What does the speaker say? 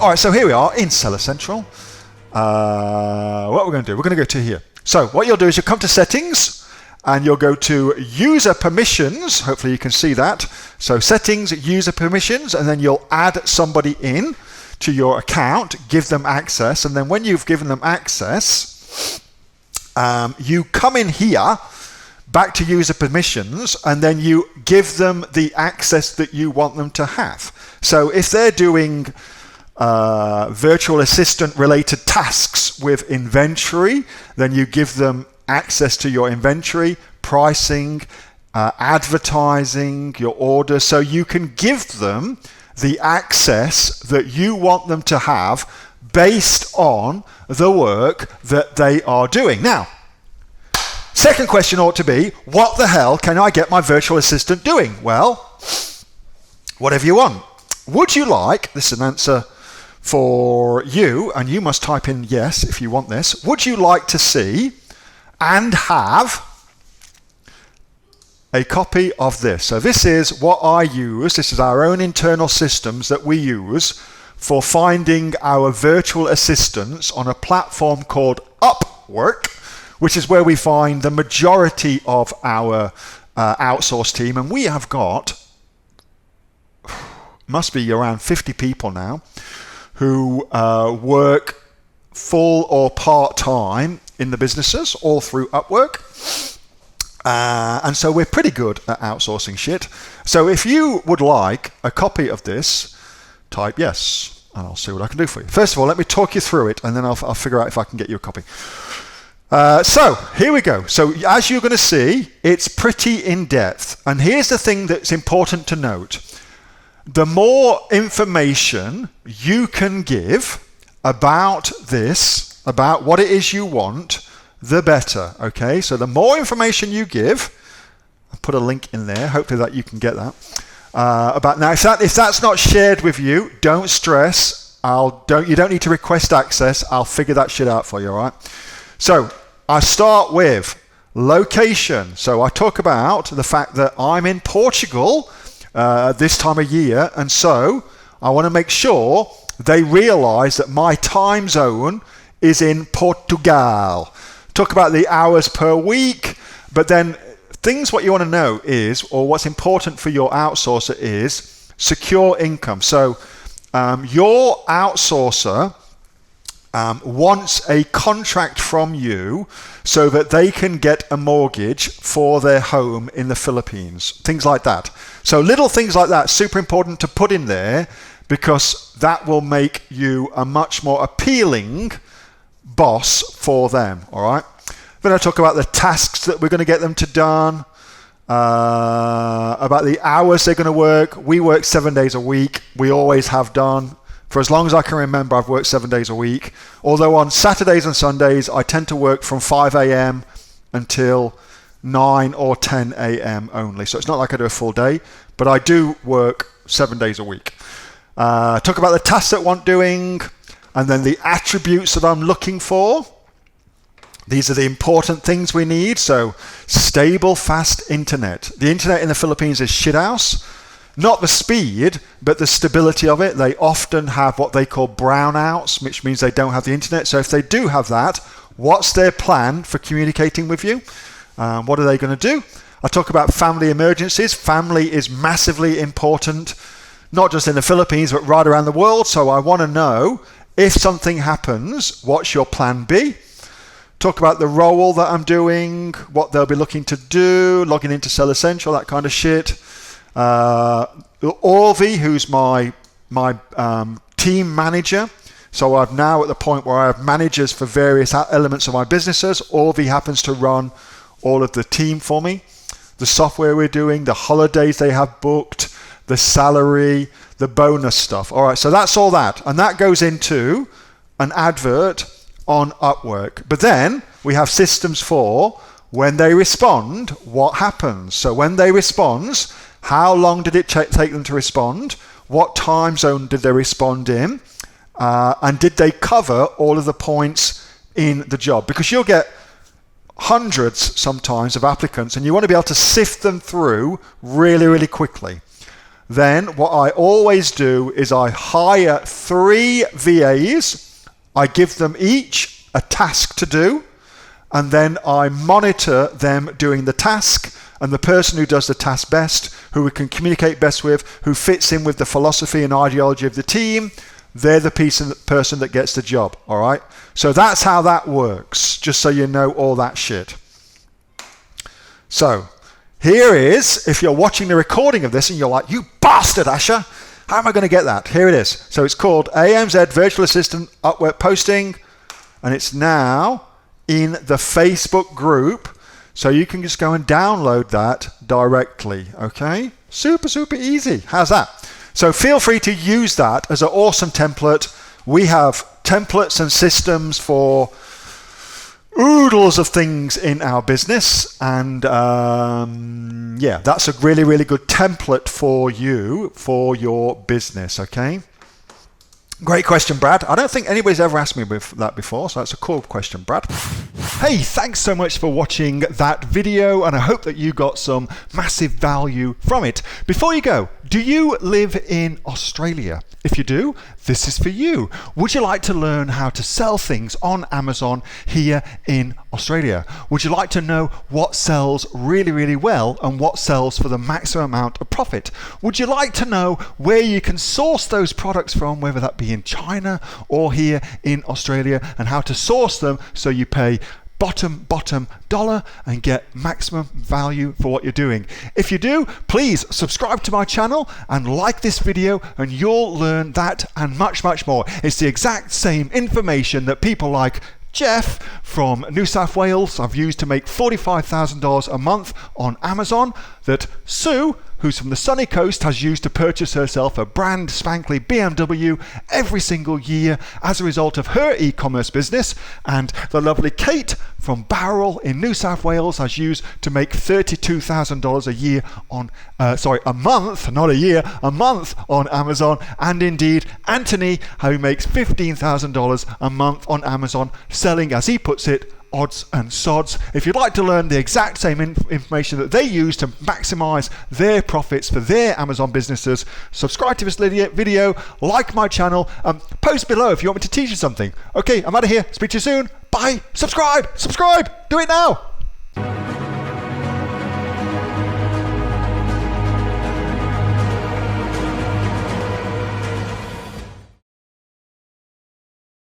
All right, so here we are in Seller Central. What we're going to do, we're going to go to here. So what you'll do is you'll come to settings and you'll go to user permissions. Hopefully you can see that. So settings, user permissions, and then you'll add somebody in to your account, give them access. And then when you've given them access, you come in here back to user permissions, and then you give them the access that you want them to have. So if they're doing virtual assistant related tasks with inventory, then you give them access to your inventory, pricing, advertising, your orders, so you can give them the access that you want them to have based on the work that they are doing. Now, second question ought to be, what the hell can I get my virtual assistant doing? Well, whatever you want. Would you like, this is an answer for you, and you must type in yes if you want this. Would you like to see and have a copy of this? So this is what I use. This is our own internal systems that we use for finding our virtual assistants on a platform called Upwork, which is where we find the majority of our outsource team. And we have got, must be around 50 people now, who work full or part-time in the businesses, all through Upwork. And so we're pretty good at outsourcing shit. So if you would like a copy of this, type yes, and I'll see what I can do for you. First of all, let me talk you through it, and then I'll figure out if I can get you a copy. So here we go. So as you're going to see, it's pretty in-depth. And here's the thing that's important to note. The more information you can give about this, about what it is you want, the better, okay? So the more information you give, I'll put a link in there, hopefully that you can get that. Now, if that's not shared with you, don't stress. You don't need to request access. I'll figure that shit out for you, all right? So I start with location. So I talk about the fact that I'm in Portugal this time of year, and so I want to make sure they realize that my time zone is in Portugal. Talk about the hours per week, but then what you want to know is, or what's important for your outsourcer is secure income. So your outsourcer wants a contract from you so that they can get a mortgage for their home in the Philippines, things like that. So little things like that, super important to put in there, because that will make you a much more appealing boss for them, all right? Then I talk about the tasks that we're going to get them to done, about the hours they're going to work. We work 7 days a week. We always have done. For as long as I can remember, I've worked 7 days a week. Although on Saturdays and Sundays, I tend to work from 5 a.m. until 9 or 10 a.m. only. So it's not like I do a full day, but I do work 7 days a week. Talk about the tasks that I want doing, and then the attributes that I'm looking for. These are the important things we need. So stable, fast internet. The internet in the Philippines is shithouse. Not the speed, but the stability of it. They often have what they call brownouts, which means they don't have the internet. So if they do have that, what's their plan for communicating with you? What are they going to do? I talk about family emergencies. Family is massively important, not just in the Philippines, but right around the world. So I want to know, if something happens, what's your plan B? Talk about the role that I'm doing, what they'll be looking to do, logging into Seller Central, that kind of shit. Orvi, who's my team manager. So I'm now at the point where I have managers for various elements of my businesses. Orvi happens to run all of the team for me. The software we're doing, the holidays they have booked, the salary, the bonus stuff. All right, so that's all that. And that goes into an advert on Upwork. But then we have systems for when they respond, what happens? So when they respond, how long did it take them to respond? What time zone did they respond in? And did they cover all of the points in the job? Because you'll get hundreds sometimes of applicants, and you want to be able to sift them through really, really quickly. then what I always do is I hire 3 VAs. I give them each a task to do, and then I monitor them doing the task, and the person who does the task best, who we can communicate best with, who fits in with the philosophy and ideology of the team, they're the person that gets the job, all right? So that's how that works, just so you know all that shit. So here is, if you're watching the recording of this and you're like, you bastard, Asher, how am I going to get that? Here it is. So it's called AMZ Virtual Assistant Upwork Posting, and it's now in the Facebook group. So you can just go and download that directly, okay? Super, super easy. How's that? So feel free to use that as an awesome template. We have templates and systems for oodles of things in our business, and yeah, that's a really, really good template for you, for your business, okay? Great question, Brad. I don't think anybody's ever asked me that before, so that's a cool question, Brad. Hey, thanks so much for watching that video, and I hope that you got some massive value from it. Before you go, do you live in Australia? If you do, this is for you. Would you like to learn how to sell things on Amazon here in Australia? Would you like to know what sells really, really well and what sells for the maximum amount of profit? Would you like to know where you can source those products from, whether that be in China or here in Australia, and how to source them so you pay bottom dollar and get maximum value for what you're doing? If you do, please subscribe to my channel and like this video, and you'll learn that and much, much more. It's the exact same information that people like Jeff from New South Wales have used to make $45,000 a month on Amazon, that Sue, who's from the sunny coast, has used to purchase herself a brand spankly BMW every single year as a result of her e-commerce business, and the lovely Kate from Bowral in New South Wales has used to make $32,000 a year on, a month, not a year, a month on Amazon, and indeed Anthony, who makes $15,000 a month on Amazon, selling, as he puts it, odds and sods. If you'd like to learn the exact same information that they use to maximize their profits for their Amazon businesses, subscribe to this video, like my channel, post below if you want me to teach you something. Okay, I'm out of here. Speak to you soon. Bye. Subscribe. Do it now.